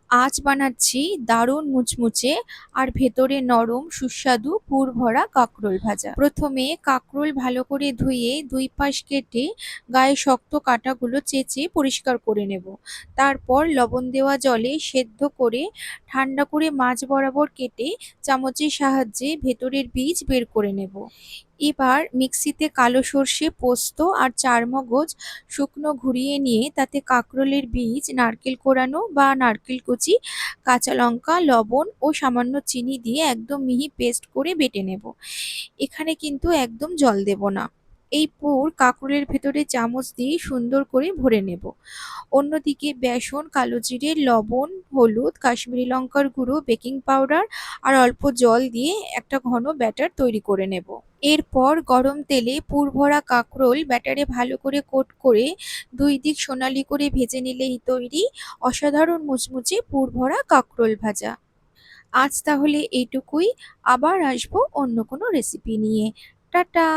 আজ বানাচ্ছি দারুণ মুচমুচে আর ভেতরে নরম সুস্বাদু পুর ভরা কাঁকরোল ভাজা। প্রথমে কাঁকরোল ভালো করে ধুয়ে দুই পাশ কেটে গায়ে শক্ত কাঁটাগুলো চেঁচে পরিষ্কার করে নেব। তারপর লবণ দেওয়া জলে সেদ্ধ করে ঠান্ডা করে মাঝ বরাবর কেটে চামচের সাহায্যে ভেতরের বীজ বের করে নেব। এবার মিক্সিতে কালো সর্ষে, পোস্ত আর চারমগজ শুকনো ঘুরিয়ে নিয়ে তাতে কাঁকরোলের বীজ, নারকেল কোড়ানো বা নারকেল কুচি, কাঁচা লঙ্কা, লবণ ও সামান্য চিনি দিয়ে একদম মিহি পেস্ট করে বেটে নেব। এখানে কিন্তু একদম জল দেব না। এই পুর কাঁকরোলের ভেতরে চামচ দিয়ে সুন্দর করে ভরে নেব। অন্যদিকে বেসন, কালো জিরে, লবণ, হলুদ, কাশ্মীরি লঙ্কার গুঁড়ো, বেকিং পাউডার আর অল্প জল দিয়ে একটা ঘন ব্যাটার তৈরি করে নেব। এরপর গরম তেলে পুর ভরা কাঁকরোল ব্যাটারে ভালো করে কোট করে দুই দিক সোনালি করে ভেজে নিলেই তৈরি অসাধারণ মুচমুচে পুর ভরা কাঁকরোল ভাজা। আজ তাহলে এইটুকুই। আবার আসবো অন্য কোনো রেসিপি নিয়ে। টাটা।